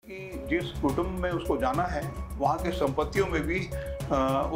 कि जिस कुटुंब में उसको जाना है वहाँ की संपत्तियों में भी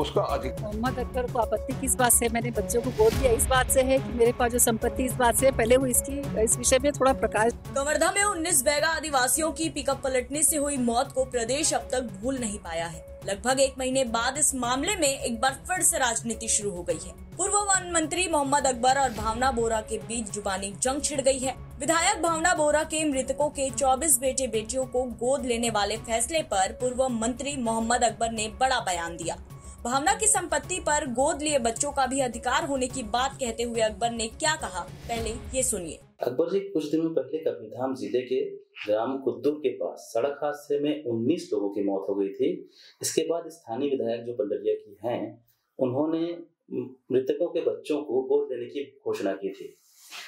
उसका अधिकार। मोहम्मद अकबर को आपत्ति किस बात से मैंने बच्चों को गोद दिया, इस बात से है कि मेरे पास जो संपत्ति इस बात से पहले वो इस विषय में थोड़ा प्रकाश। कवर्धा में 19 बैगा आदिवासियों की पिकअप पलटने से हुई मौत को प्रदेश अब तक भूल नहीं पाया है। लगभग 1 महीने बाद इस मामले में एक बार फिर से राजनीति शुरू हो गई है। पूर्व वन मंत्री मोहम्मद अकबर और भावना बोरा के बीच जुबानी जंग छिड़ गई है। विधायक भावना बोरा के मृतकों के 24 बेटे बेटियों को गोद लेने वाले फैसले पर पूर्व मंत्री मोहम्मद अकबर ने बड़ा बयान दिया। भावना की संपत्ति पर गोद लिए बच्चों का भी अधिकार होने की बात कहते हुए अकबर ने क्या कहा, पहले ये सुनिए। अकबर जी, कुछ दिनों पहले कबीरधाम जिले के ग्राम कुद्दूर के पास सड़क हादसे में 19 लोगों की मौत हो गई थी। इसके बाद स्थानीय विधायक जो पंडरिया की हैं, उन्होंने मृतकों के बच्चों को गोद लेने की घोषणा की थी।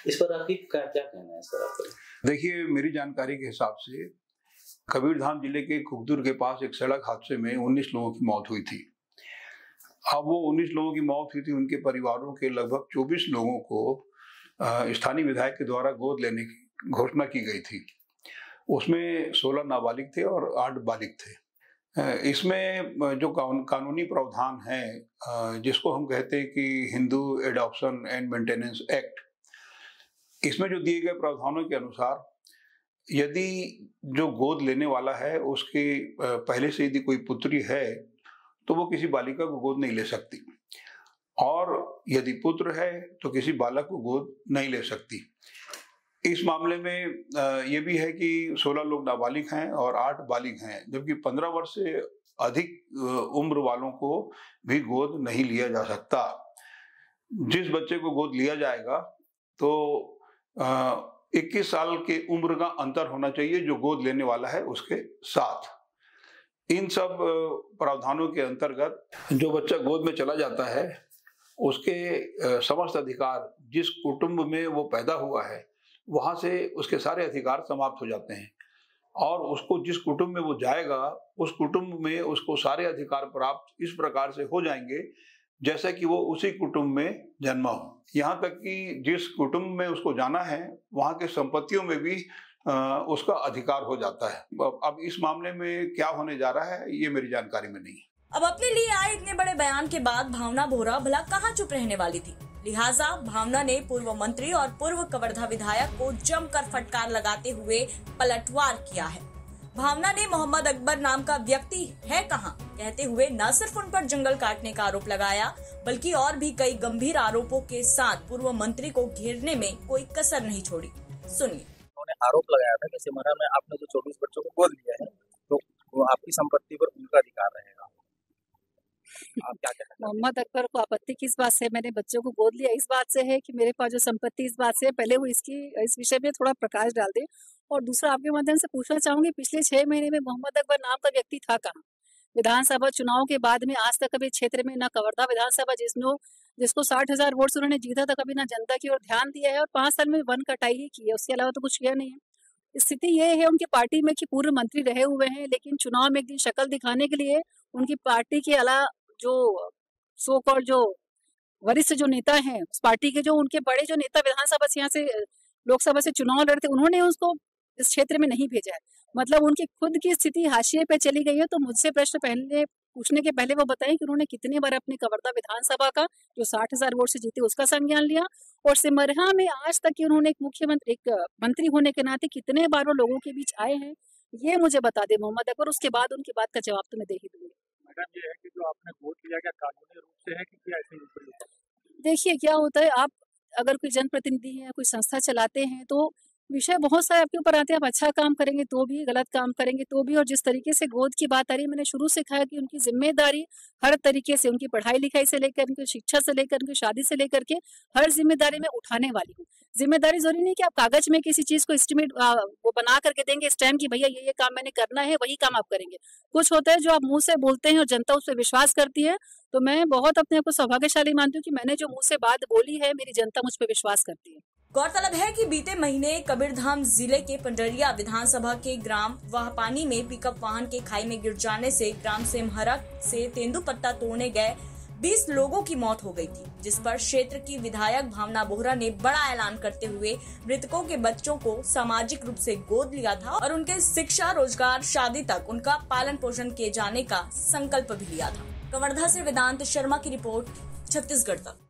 इस पर आपकी क्या कहना है? इस पर आपका देखिए, मेरी जानकारी के हिसाब से कबीरधाम जिले के कुद्दूर के पास एक सड़क हादसे में 19 लोगों की मौत हुई थी। अब वो 19 लोगों की मौत हुई थी, उनके परिवारों के लगभग 24 लोगों को स्थानीय विधायक के द्वारा गोद लेने की घोषणा की गई थी। उसमें 16 नाबालिग थे और 8 बालिग थे। इसमें जो कानूनी प्रावधान है, जिसको हम कहते हैं कि Hindu adoption and maintenance act, इसमें जो दिए गए प्रावधानों के अनुसार यदि जो गोद लेने वाला है उसके पहले से यदि कोई पुत्री है तो वो किसी बालिका को गोद नहीं ले सकती, और यदि पुत्र है तो किसी बालक को गोद नहीं ले सकती। इस मामले में ये भी है कि 16 लोग नाबालिग हैं और 8 बालिग हैं, जबकि 15 वर्ष से अधिक उम्र वालों को भी गोद नहीं लिया जा सकता। जिस बच्चे को गोद लिया जाएगा तो 21 साल के उम्र का अंतर होना चाहिए जो गोद लेने वाला है उसके साथ। इन सब प्रावधानों के अंतर्गत जो बच्चा गोद में चला जाता है उसके समस्त अधिकार, जिस कुटुंब में वो पैदा हुआ है वहां से उसके सारे अधिकार समाप्त हो जाते हैं, और उसको जिस कुटुंब में वो जाएगा उस कुटुंब में उसको सारे अधिकार प्राप्त इस प्रकार से हो जाएंगे जैसे कि वो उसी कुटुंब में जन्मा हो। यहाँ तक कि जिस कुटुंब में उसको जाना है वहाँ के संपत्तियों में भी उसका अधिकार हो जाता है। अब इस मामले में क्या होने जा रहा है ये मेरी जानकारी में नहीं है। अब अपने लिए आए इतने बड़े बयान के बाद भावना बोरा भला कहाँ चुप रहने वाली थी। लिहाजा भावना ने पूर्व मंत्री और पूर्व कवर्धा विधायक को जमकर फटकार लगाते हुए पलटवार किया है। भावना ने मोहम्मद अकबर नाम का व्यक्ति है कहाँ कहते हुए न सिर्फ उन पर जंगल काटने का आरोप लगाया, बल्कि और भी कई गंभीर आरोपों के साथ पूर्व मंत्री को घेरने में कोई कसर नहीं छोड़ी। सुनिए। उन्होंने आरोप लगाया था कि सिमरा में आपने जो 24 बच्चों को गोद लिया है तो वो आपकी संपत्ति पर उनका अधिकार रहेगा। आप क्या कहते हैं? मोहम्मद अकबर को आपत्ति किस बात से मैंने बच्चों को गोद लिया, इस बात से है कि मेरे पास जो संपत्ति इस बात से पहले वो इस विषय में थोड़ा प्रकाश डाल दे। और दूसरा आपके माध्यम से पूछना चाहूंगी, पिछले 6 महीने में मोहम्मद अकबर नाम का व्यक्ति था कहाँ? विधानसभा चुनाव के बाद में आज तक कभी क्षेत्र में न कवर्धा विधानसभा जिसको 60,000 वोट से उन्होंने जीता था, कभी ना जनता की ओर ध्यान दिया है, और 5 साल में वन कटाई ही की है, उसके अलावा तो कुछ किया नहीं है। स्थिति ये है उनकी पार्टी में कि पूर्व मंत्री रहे हुए हैं, लेकिन चुनाव में एक दिन शक्ल दिखाने के लिए उनकी पार्टी के अलावा जो सो कॉल्ड जो वरिष्ठ जो नेता हैं उस पार्टी के, जो उनके बड़े जो नेता विधानसभा से यहाँ से लोकसभा से चुनाव लड़ते, उन्होंने उसको इस क्षेत्र में नहीं भेजा है। मतलब उनकी खुद की स्थिति हाशिए पे चली गई है। तो मुझसे प्रश्न पूछने के पहले वो बताएं कि उन्होंने कितने बार अपने कवर्धा विधानसभा का जो 60,000 वोट से जीते उसका संज्ञान लिया, और सिमरहा में आज तक कि उन्होंने एक मंत्री होने के नाते कितने बार वो लोगों के बीच आए हैं, ये मुझे बता दे मोहम्मद अकबर। उसके बाद उनकी बात का जवाब तो मैं दे ही दूंगी। मैडम, ये है कि जो आपने गोद लिया क्या कानूनी रूप से है कि क्या ऐसे ही? देखिए क्या होता है, आप अगर कोई जनप्रतिनिधि है, कोई संस्था चलाते हैं तो विषय बहुत सारे आपके ऊपर आते हैं। आप अच्छा काम करेंगे तो भी, गलत काम करेंगे तो भी। और जिस तरीके से गोद की बात आ रही है, मैंने शुरू से कहा कि उनकी जिम्मेदारी हर तरीके से, उनकी पढ़ाई लिखाई से लेकर, उनकी शिक्षा से लेकर, उनकी शादी से लेकर के हर जिम्मेदारी में उठाने वाली हूँ। जिम्मेदारी जरूरी नहीं कि आप कागज में किसी चीज को एस्टिमेट वो बना करके देंगे स्टैम्प की भैया ये काम मैंने करना है, वही काम आप करेंगे। कुछ होता है जो आप मुंह से बोलते हैं और जनता उस पर विश्वास करती है। तो मैं बहुत अपने आप को सौभाग्यशाली मानती हूँ कि मैंने जो मुंह से बात बोली है मेरी जनता मुझ पर विश्वास करती है। गौरतलब है कि बीते महीने कबीरधाम जिले के पंडरिया विधानसभा के ग्राम वाहपानी में पिकअप वाहन के खाई में गिर जाने से ग्राम सिमहरा से तेंदुपत्ता तोड़ने गए 20 लोगों की मौत हो गई थी, जिस पर क्षेत्र की विधायक भावना बोहरा ने बड़ा ऐलान करते हुए मृतकों के बच्चों को सामाजिक रूप से गोद लिया था और उनके शिक्षा, रोजगार, शादी तक उनका पालन पोषण किए जाने का संकल्प भी लिया था। कवर्धा से वेदांत शर्मा की रिपोर्ट, छत्तीसगढ़ तक।